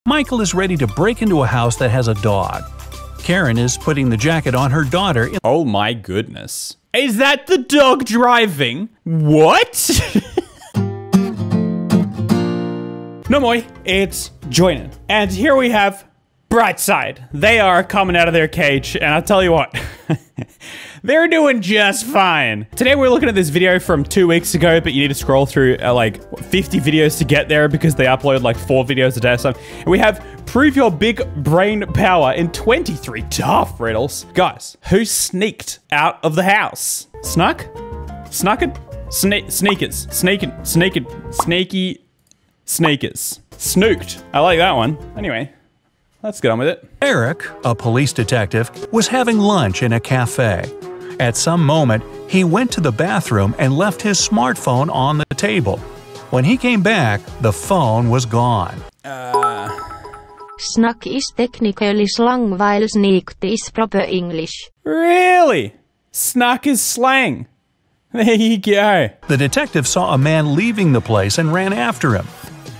Michael is ready to break into a house that has a dog. Karen is putting the jacket on her daughter. Oh my goodness. Is that the dog driving? What? No more, it's Joinen. And here we have Brightside. They are coming out of their cage, and I'll tell you what. They're doing just fine. Today we're looking at this video from 2 weeks ago, but you need to scroll through like 50 videos to get there because they upload like 4 videos a day or something. And we have prove your big brain power in 23 tough riddles. Guys, who sneaked out of the house? Snuck? Snucked? Sneakers. Sneaky sneakers. Snooked. I like that one. Anyway, let's get on with it. Eric, a police detective, was having lunch in a cafe. At some moment, he went to the bathroom and left his smartphone on the table. When he came back, the phone was gone. Snuck is technically slang while sneaked is proper English. Really? Snuck is slang. There you go. The detective saw a man leaving the place and ran after him.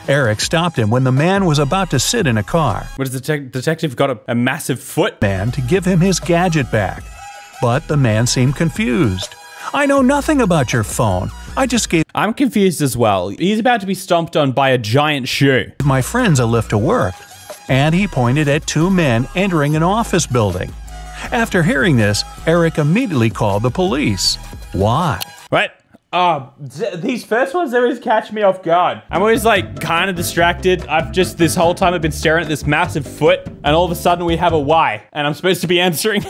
Eric stopped him when the man was about to sit in a car. What has the detective got a massive foot? Man to give him his gadget back. But the man seemed confused. I know nothing about your phone. I just gave I'm confused as well. He's about to be stomped on by a giant shoe. my friends a lift to work. And he pointed at 2 men entering an office building. After hearing this, Eric immediately called the police. Why? What? These first ones always catch me off guard. I'm always like kind of distracted. This whole time I've been staring at this massive foot and all of a sudden we have a why and I'm supposed to be answering.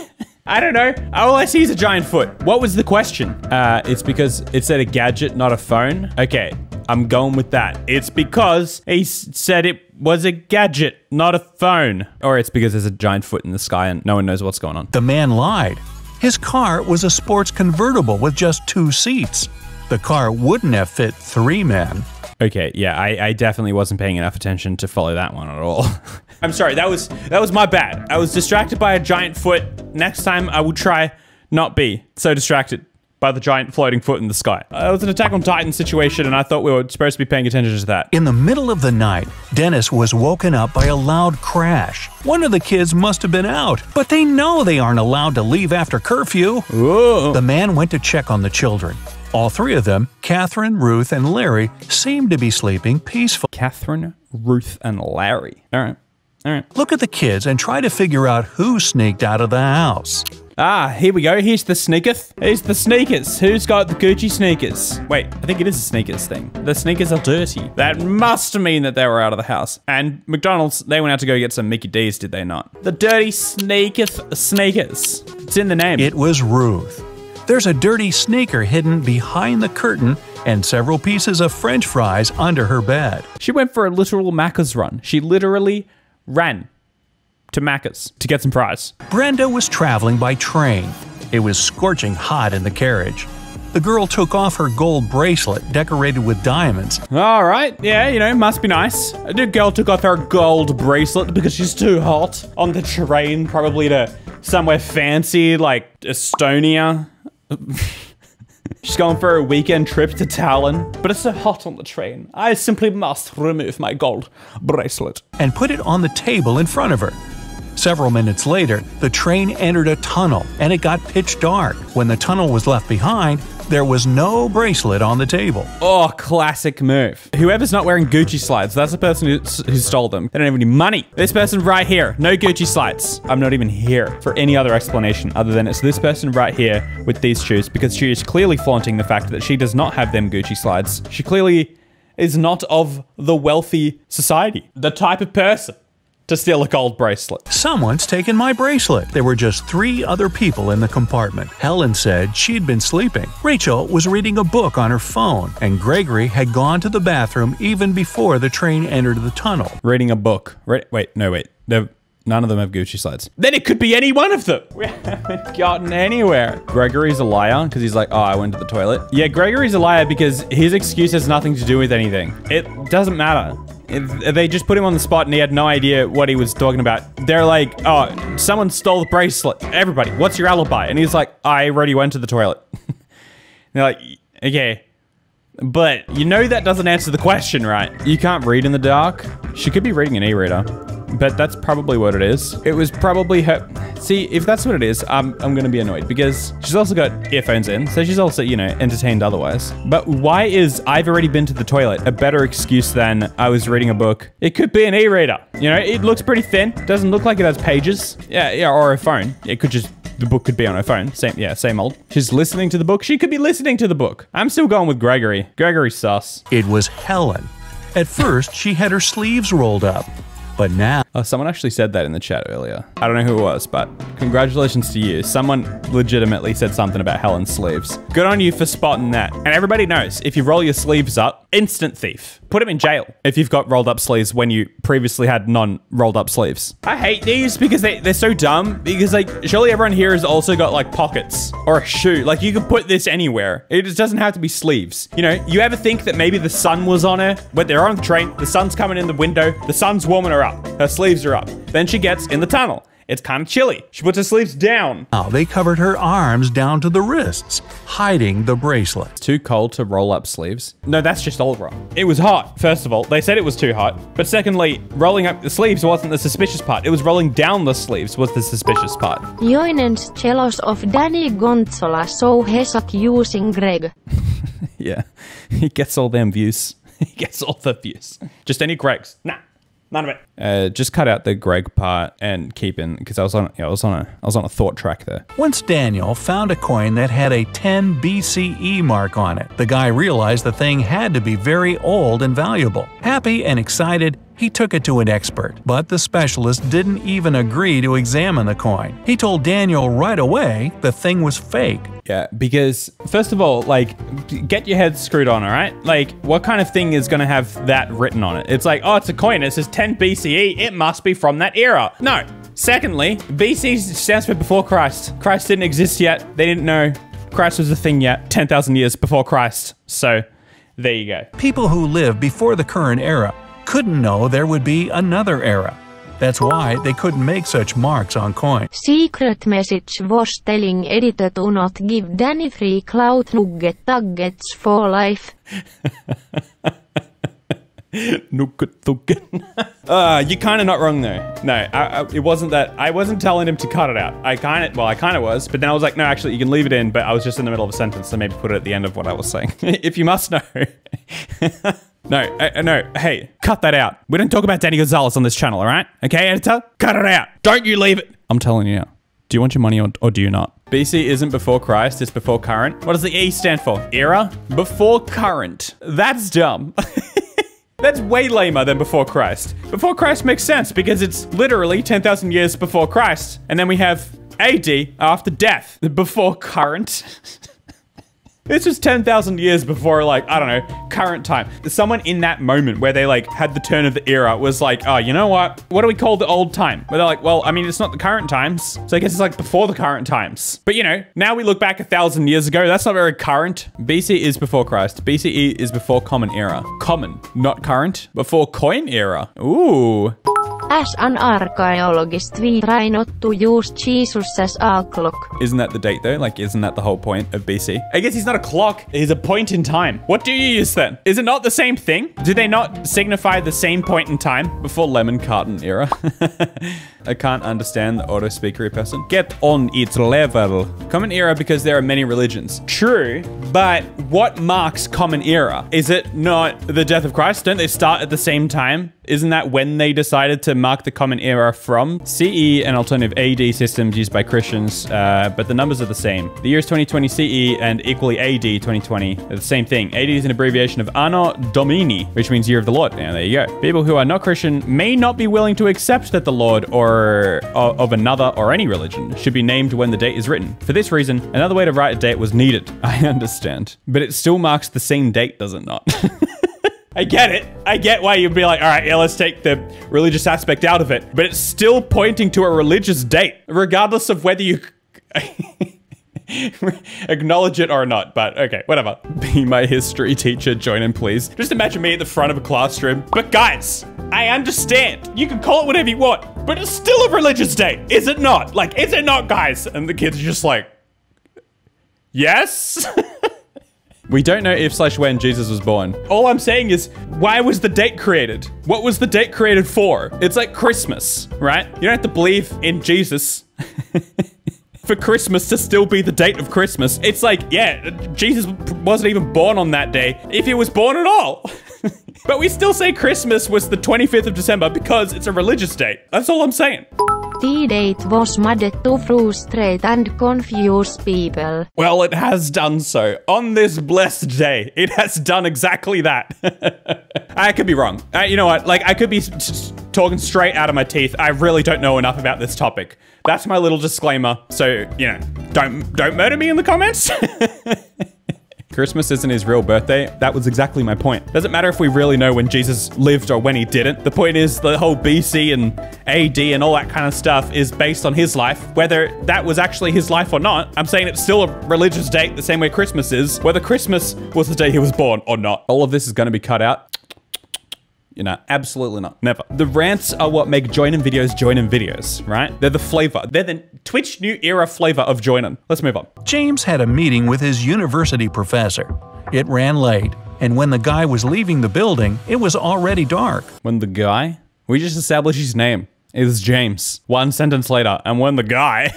I don't know. All I see is a giant foot. What was the question? It's because it said a gadget, not a phone. Okay, I'm going with that. It's because he said it was a gadget, not a phone. Or it's because there's a giant foot in the sky and no one knows what's going on. The man lied. His car was a sports convertible with just 2 seats. The car wouldn't have fit 3 men. Okay, yeah, I definitely wasn't paying enough attention to follow that one at all. I'm sorry, that was my bad. I was distracted by a giant foot. Next time I will try not be so distracted by the giant floating foot in the sky. It was an Attack on Titan situation and I thought we were supposed to be paying attention to that. In the middle of the night, Dennis was woken up by a loud crash. One of the kids must have been out, but they know they aren't allowed to leave after curfew. Whoa. The man went to check on the children. All 3 of them, Catherine, Ruth, and Larry, seemed to be sleeping peacefully. Catherine, Ruth, and Larry. All right. All right. Look at the kids and try to figure out who sneaked out of the house. Ah, here we go. Here's the sneakers. Here's the sneakers. Who's got the Gucci sneakers? Wait, I think it is a sneakers thing. The sneakers are dirty. That must mean that they were out of the house. And McDonald's, they went out to go get some Mickey D's, did they not? The dirty sneakers. It's in the name. It was Ruth. There's a dirty sneaker hidden behind the curtain and several pieces of French fries under her bed. She went for a literal Macca's run. She literally ran to Macca's to get some fries. Brenda was traveling by train. It was scorching hot in the carriage. The girl took off her gold bracelet decorated with diamonds. All right, yeah, you know, must be nice. The girl took off her gold bracelet because she's too hot on the train, probably to somewhere fancy like Estonia. She's going for a weekend trip to Tallinn, but it's so hot on the train. I simply must remove my gold bracelet. And put it on the table in front of her. Several minutes later, the train entered a tunnel and it got pitch dark. When the tunnel was left behind, there was no bracelet on the table. Oh, classic move. Whoever's not wearing Gucci slides, that's the person who stole them. They don't have any money. This person right here, no Gucci slides. I'm not even here for any other explanation other than it's this person right here with these shoes because she is clearly flaunting the fact that she does not have them Gucci slides. She clearly is not of the wealthy society. The type of person to steal a gold bracelet. Someone's taken my bracelet. There were just 3 other people in the compartment. Helen said she'd been sleeping. Rachel was reading a book on her phone, and Gregory had gone to the bathroom even before the train entered the tunnel. Reading a book. Wait. None of them have Gucci slides. Then it could be any one of them. We haven't gotten anywhere. Gregory's a liar because he's like, oh, I went to the toilet. Yeah, Gregory's a liar because his excuse has nothing to do with anything. It doesn't matter. They just put him on the spot and he had no idea what he was talking about. They're like, oh, someone stole the bracelet. Everybody, what's your alibi? And he's like, I already went to the toilet. They're like, okay. But you know that doesn't answer the question, right? You can't read in the dark. She could be reading an e-reader, but that's probably what it is. It was probably her. See, if that's what it is, I'm going to be annoyed because she's also got earphones in. So she's also, you know, entertained otherwise. But why is I've already been to the toilet a better excuse than I was reading a book? It could be an e-reader. You know, it looks pretty thin. Doesn't look like it has pages. Yeah, or a phone. It could just, the book could be on her phone. Same old. She's listening to the book. She could be listening to the book. I'm still going with Gregory. Gregory's sus. It was Helen. At first, she had her sleeves rolled up. But now... Oh, someone actually said that in the chat earlier. I don't know who it was, but congratulations to you. Someone legitimately said something about Helen's sleeves. Good on you for spotting that. And everybody knows, if you roll your sleeves up, instant thief. Put him in jail if you've got rolled up sleeves when you previously had non-rolled up sleeves. I hate these because they're so dumb. Because like, surely everyone here has also got like pockets or a shoe. Like you could put this anywhere. It just doesn't have to be sleeves. You know, you ever think that maybe the sun was on her? When they're on the train, the sun's coming in the window, the sun's warming her up. Her sleeves are up. Then she gets in the tunnel. It's kind of chilly. She puts her sleeves down. Now they covered her arms down to the wrists, hiding the bracelet. Too cold to roll up sleeves? No, that's just all wrong. It was hot, first of all. They said it was too hot. But secondly, rolling up the sleeves wasn't the suspicious part. It was rolling down the sleeves was the suspicious part. Joinen's jealous of Danny Gonzola, so he's accusing Greg. Yeah, he gets all them views. He gets all the views. Just any Gregs. Nah. None of it. Just cut out the Greg part and keep in, because I was on a thought track there. Once Daniel found a coin that had a 10 BCE mark on it, the guy realized the thing had to be very old and valuable. Happy and excited, he took it to an expert, but the specialist didn't even agree to examine the coin. He told Daniel right away the thing was fake. Yeah, because first of all, like, get your head screwed on, all right? Like, what kind of thing is going to have that written on it? It's like, oh, it's a coin. It says 10 BCE. It must be from that era. No. Secondly, BC stands for before Christ. Christ didn't exist yet. They didn't know Christ was a thing yet. 10,000 years before Christ. So, there you go. People who lived before the current era couldn't know there would be another era. That's why they couldn't make such marks on coins. Secret message was telling editor to not give Danny free cloud nuggets for life. You're kind of not wrong though. No, it wasn't that. I wasn't telling him to cut it out. I kind of was, but then I was like, no, actually, you can leave it in. But I was just in the middle of a sentence, so maybe put it at the end of what I was saying. If you must know. No, hey, cut that out. We don't talk about Danny Gonzalez on this channel, all right? Okay, editor? Cut it out. Don't you leave it. I'm telling you now. Do you want your money or do you not? BC isn't before Christ, it's before current. What does the E stand for? Era? Before current. That's dumb. That's way lamer than before Christ. Before Christ makes sense because it's literally 10,000 years before Christ. And then we have AD after death. Before current. This was 10,000 years before, like, I don't know, current time. Someone in that moment where they, like, had the turn of the era was like, oh, you know what? What do we call the old time? Where they're like, well, I mean, it's not the current times. So I guess it's, like, before the current times. But, you know, now we look back 1,000 years ago. That's not very current. BC is before Christ. BCE is before Common Era. Common, not current. Before Coin Era. Ooh. As an archaeologist, we try not to use Jesus as a clock. Isn't that the date though? Like, isn't that the whole point of BC? I guess he's not a clock. He's a point in time. What do you use then? Is it not the same thing? Do they not signify the same point in time? Before lemon carton era. I can't understand the auto speakery person. Get on its level. Common Era because there are many religions. True, but what marks Common Era? Is it not the death of Christ? Don't they start at the same time? Isn't that when they decided to mark the Common Era from? CE and alternative AD systems used by Christians, but the numbers are the same. The years 2020 CE and equally AD 2020 are the same thing. AD is an abbreviation of Anno Domini, which means Year of the Lord. Now, there you go. People who are not Christian may not be willing to accept that the Lord or of another or any religion should be named when the date is written. For this reason, another way to write a date was needed. I understand. But it still marks the same date, does it not? I get it. I get why you'd be like, all right, yeah, let's take the religious aspect out of it. But it's still pointing to a religious date, regardless of whether you acknowledge it or not. But okay, whatever. Be my history teacher, Joinen, please. Just imagine me at the front of a classroom. But guys, I understand. You can call it whatever you want, but it's still a religious date. Is it not? Like, is it not, guys? And the kids are just like, yes? We don't know if/when Jesus was born. All I'm saying is, why was the date created? What was the date created for? It's like Christmas, right? You don't have to believe in Jesus for Christmas to still be the date of Christmas. It's like, yeah, Jesus wasn't even born on that day, if he was born at all. But we still say Christmas was the 25th of December because it's a religious date. That's all I'm saying. The date was made to frustrate and confuse people. Well, it has done so. On this blessed day, it has done exactly that. I could be wrong. You know what? Like, I could be talking straight out of my teeth. I really don't know enough about this topic. That's my little disclaimer. So, you know, don't murder me in the comments. Christmas isn't his real birthday. That was exactly my point. Doesn't matter if we really know when Jesus lived or when he didn't. The point is the whole BC and AD and all that kind of stuff is based on his life. Whether that was actually his life or not, I'm saying it's still a religious date the same way Christmas is. Whether Christmas was the day he was born or not. All of this is going to be cut out. You know, absolutely not. Never. The rants are what make Joinen videos, right? They're the flavor. They're the Twitch new era flavor of Joinen. Let's move on. James had a meeting with his university professor. It ran late, and when the guy was leaving the building, it was already dark. When the guy? We just established his name. It was James. One sentence later, and when the guy...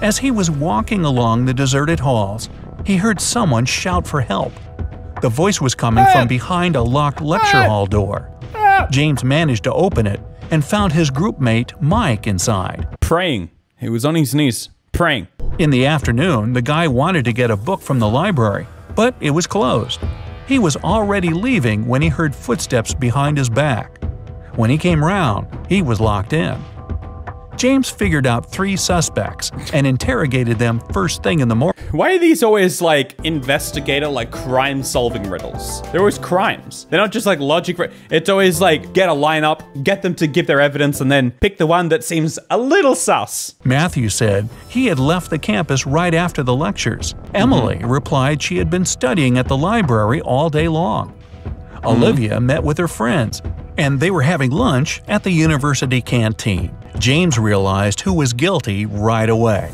As he was walking along the deserted halls, he heard someone shout for help. The voice was coming from behind a locked lecture hall door. James managed to open it and found his group mate Mike inside. Praying. He was on his knees, praying. In the afternoon, the guy wanted to get a book from the library, but it was closed. He was already leaving when he heard footsteps behind his back. When he came round, he was locked in. James figured out 3 suspects and interrogated them first thing in the morning. Why are these always like investigator, like crime solving riddles? They're always crimes. They're not just like logic. It's always like get a lineup, get them to give their evidence, and then pick the one that seems a little sus. Matthew said he had left the campus right after the lectures. Emily replied she had been studying at the library all day long. Olivia met with her friends, and they were having lunch at the university canteen. James realized who was guilty right away.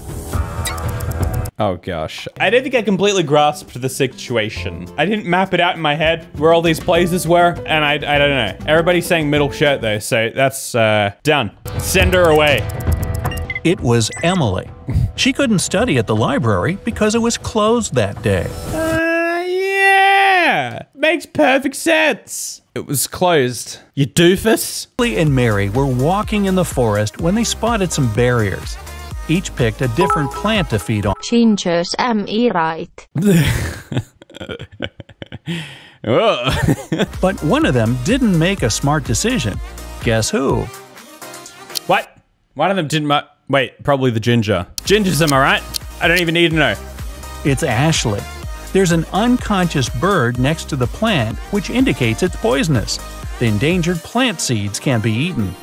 Oh gosh. I don't think I completely grasped the situation. I didn't map it out in my head where all these places were, and I don't know. Everybody's saying middle shirt though, so that's done. Send her away. It was Emily. She couldn't study at the library because it was closed that day. Yeah! Makes perfect sense. It was closed. You doofus. Lee and Mary were walking in the forest when they spotted some barriers. Each picked a different plant to feed on. Gingers am I right? But one of them didn't make a smart decision. Guess who? What? One of them didn't wait, probably the ginger. Gingers, am I right? I don't even need to know. It's Ashley. There's an unconscious bird next to the plant, which indicates it's poisonous. The endangered plant seeds can be eaten.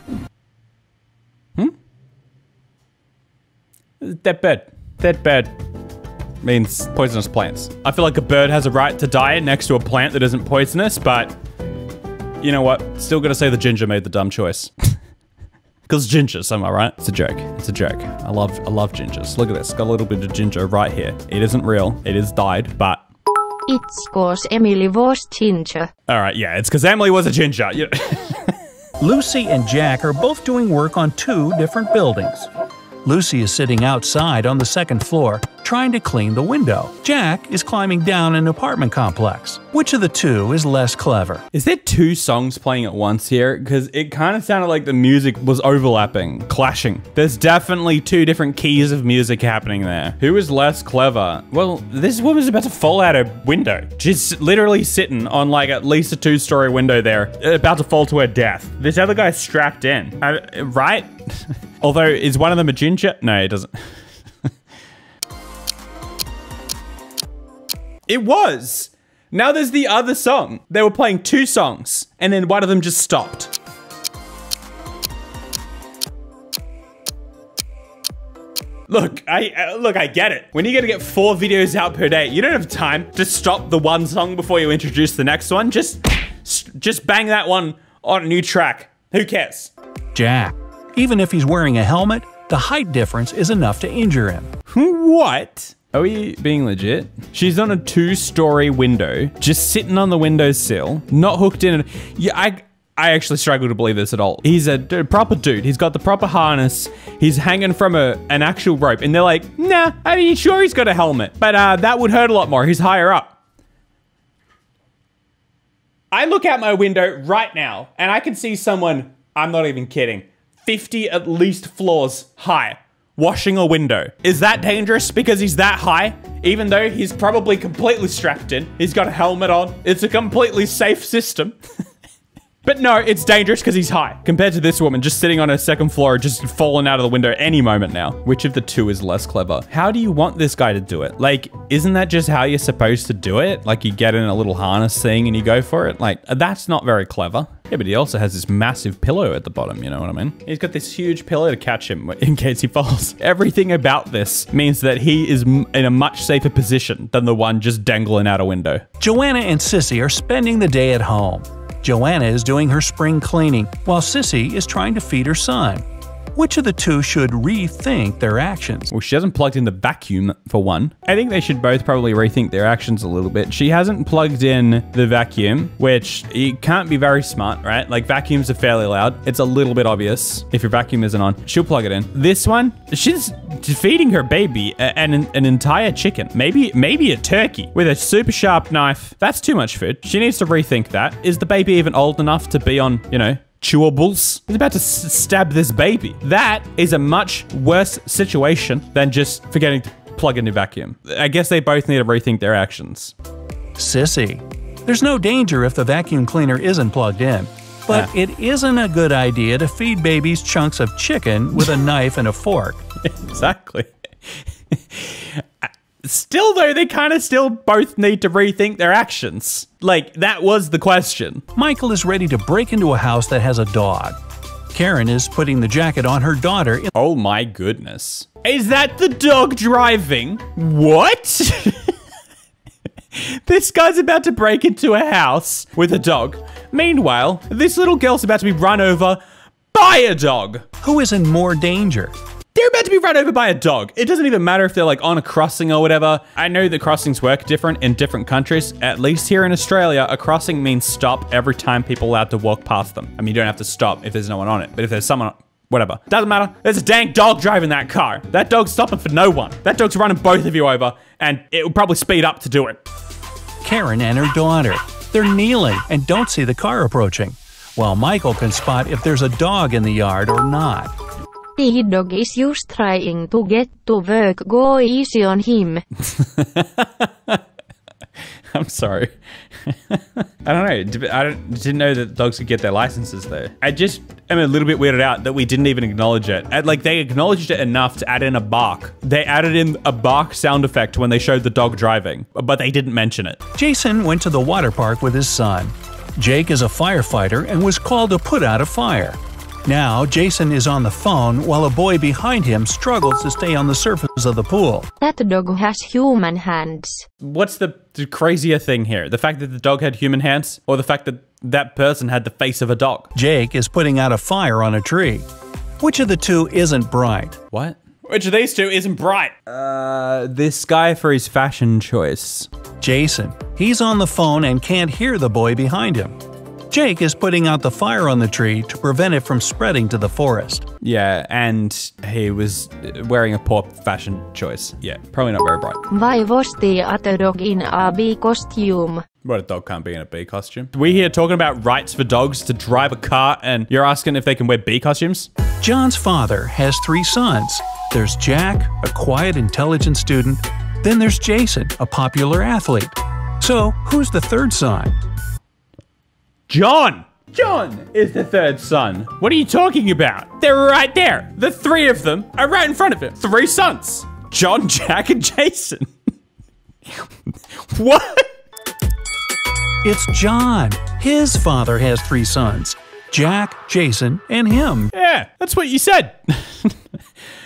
That bird means poisonous plants. I feel like a bird has a right to die next to a plant that isn't poisonous, but you know what? Still gotta say the ginger made the dumb choice. Because gingers, am I right? It's a joke. It's a joke. I love gingers. Look at this. Got a little bit of ginger right here. It isn't real. It is dyed, but... It's cause Emily was ginger. Alright, yeah. It's because Emily was a ginger. Lucy and Jack are both doing work on 2 different buildings. Lucy is sitting outside on the 2nd floor, trying to clean the window. Jack is climbing down an apartment complex. Which of the 2 is less clever? Is there 2 songs playing at once here? Because it kind of sounded like the music was overlapping, clashing. There's definitely 2 different keys of music happening there. Who is less clever? Well, this woman's about to fall out her window. She's literally sitting on like at least a 2-story window there, about to fall to her death. This other guy's strapped in, right? Although, is one of them a ginger? No, it doesn't. It was! Now there's the other song. They were playing 2 songs, and then one of them just stopped. Look, I get it. When you're gonna get 4 videos out per day, you don't have time to stop the one song before you introduce the next one. Just bang that one on a new track. Who cares? Jack. Even if he's wearing a helmet, the height difference is enough to injure him. What? Are we being legit? She's on a 2-story window, just sitting on the windowsill, not hooked in. Yeah, I actually struggle to believe this at all. He's a proper dude. He's got the proper harness. He's hanging from an actual rope. And they're like, nah, I mean, sure he's got a helmet, but that would hurt a lot more. He's higher up. I look out my window right now and I can see someone, I'm not even kidding, 50 at least floors high, washing a window. Is that dangerous because he's that high? Even though he's probably completely strapped in, he's got a helmet on. It's a completely safe system. But no, it's dangerous because he's high compared to this woman just sitting on her second floor, just falling out of the window any moment now. Which of the two is less clever? How do you want this guy to do it? Like, isn't that just how you're supposed to do it? Like you get in a little harness thing and you go for it? Like, that's not very clever. Yeah, but he also has this massive pillow at the bottom, you know what I mean? He's got this huge pillow to catch him in case he falls. Everything about this means that he is in a much safer position than the one just dangling out a window. Joanna and Sissy are spending the day at home. Joanna is doing her spring cleaning, while Sissy is trying to feed her son. Which of the two should rethink their actions? Well, she hasn't plugged in the vacuum, for one. I think they should both probably rethink their actions a little bit. She hasn't plugged in the vacuum, which it can't be very smart, right? Like, vacuums are fairly loud. It's a little bit obvious if your vacuum isn't on. She'll plug it in. This one, she's feeding her baby an entire chicken, maybe a turkey with a super sharp knife. That's too much food. She needs to rethink that. Is the baby even old enough to be on, you know, chewables? He's about to stab this baby. That is a much worse situation than just forgetting to plug in your vacuum. I guess they both need to rethink their actions. Sissy. There's no danger if the vacuum cleaner isn't plugged in. But it isn't a good idea to feed babies chunks of chicken with a knife and a fork. Exactly. Still, though, they kind of still both need to rethink their actions. Like, that was the question. Michael is ready to break into a house that has a dog. Karen is putting the jacket on her daughter in— Oh my goodness. Is that the dog driving? What? This guy's about to break into a house with a dog. Meanwhile, this little girl's about to be run over by a dog. Who is in more danger? They're about to be run over by a dog. It doesn't even matter if they're like on a crossing or whatever. I know that crossings work different in different countries. At least here in Australia, a crossing means stop every time people are allowed to walk past them. I mean, you don't have to stop if there's no one on it, but if there's someone, whatever. Doesn't matter. There's a dang dog driving that car. That dog's stopping for no one. That dog's running both of you over, and it will probably speed up to do it. Karen and her daughter. They're kneeling and don't see the car approaching, while Michael can spot if there's a dog in the yard or not. The dog is just trying to get to work. Go easy on him. I'm sorry. I don't know. I didn't know that dogs could get their licenses though. I just am a little bit weirded out that we didn't even acknowledge it. Like, they acknowledged it enough to add in a bark. They added in a bark sound effect when they showed the dog driving, but they didn't mention it. Jason went to the water park with his son. Jake is a firefighter and was called to put out a fire. Now, Jason is on the phone while a boy behind him struggles to stay on the surface of the pool. That dog has human hands. What's the crazier thing here? The fact that the dog had human hands, or the fact that that person had the face of a dog? Jake is putting out a fire on a tree. Which of the two isn't bright? What? Which of these two isn't bright? This guy for his fashion choice. Jason. He's on the phone and can't hear the boy behind him. Jake is putting out the fire on the tree to prevent it from spreading to the forest. Yeah, and he was wearing a poor fashion choice. Yeah, probably not very bright. Why was the other dog in a bee costume? What, a dog can't be in a bee costume? We here talking about rights for dogs to drive a car, and you're asking if they can wear bee costumes? John's father has 3 sons. There's Jack, a quiet, intelligent student. Then there's Jason, a popular athlete. So, who's the third son? John! John is the third son. What are you talking about? They're right there. The 3 of them are right in front of him. 3 sons. John, Jack, and Jason. What? It's John. His father has 3 sons. Jack, Jason, and him. Yeah, that's what you said.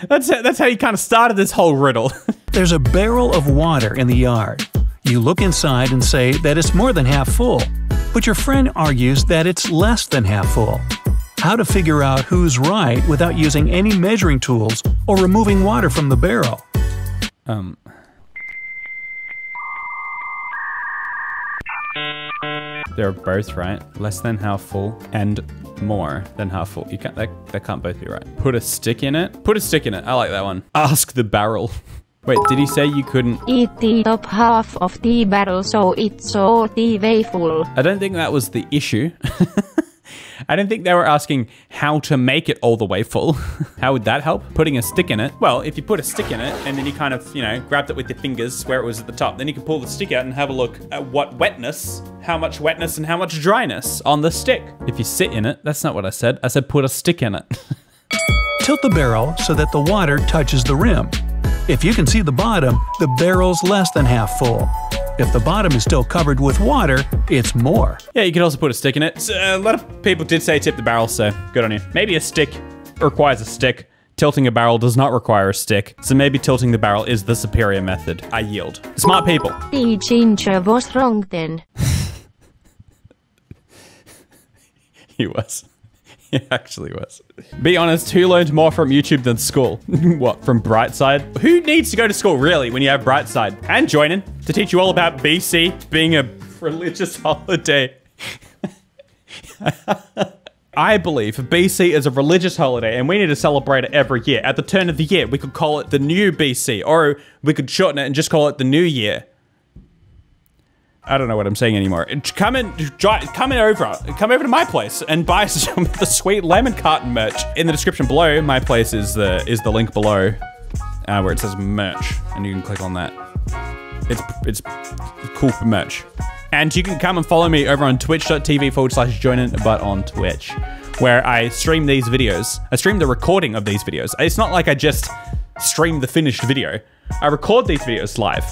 That's how you kind of started this whole riddle. There's a barrel of water in the yard. You look inside and say that it's more than half full. But your friend argues that it's less than half full. How to figure out who's right without using any measuring tools or removing water from the barrel? They're both right. Less than half full and more than half full. You can't, they can't both be right. Put a stick in it. Put a stick in it. I like that one. Ask the barrel. Wait, did he say you couldn't eat the top half of the barrel so it's all the way full? I don't think that was the issue. I don't think they were asking how to make it all the way full. How would that help? Putting a stick in it? Well, if you put a stick in it and then you kind of, you know, grabbed it with your fingers where it was at the top, then you can pull the stick out and have a look at what wetness, how much wetness and how much dryness on the stick. If you sit in it, that's not what I said. I said put a stick in it. Tilt the barrel so that the water touches the rim. If you can see the bottom, the barrel's less than half full. If the bottom is still covered with water, it's more. Yeah, you could also put a stick in it. So, a lot of people did say tip the barrel, so good on you. Maybe a stick requires a stick. Tilting a barrel does not require a stick, so maybe tilting the barrel is the superior method. I yield. Smart people. The ginger was wrong then. He was. He actually was. Be honest, who learned more from YouTube than school? What, from Brightside? Who needs to go to school, really, when you have Brightside? And Joinen, to teach you all about BC being a religious holiday. I believe BC is a religious holiday, and we need to celebrate it every year. At the turn of the year, we could call it the new BC, or we could shorten it and just call it the new year. I don't know what I'm saying anymore. Come over to my place and buy some of the sweet lemon carton merch. In the description below, my place is the link below, where it says merch, and you can click on that. It's cool for merch. And you can come and follow me over on twitch.tv/Joinen, but on Twitch, where I stream these videos. I stream the recording of these videos. It's not like I just stream the finished video. I record these videos live.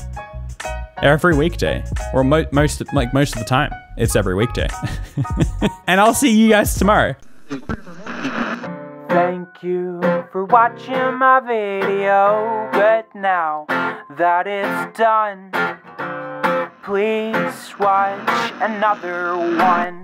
Every weekday, or most of the time, it's every weekday. And I'll see you guys tomorrow. Thank you for watching my video, but now that it's done, please watch another one.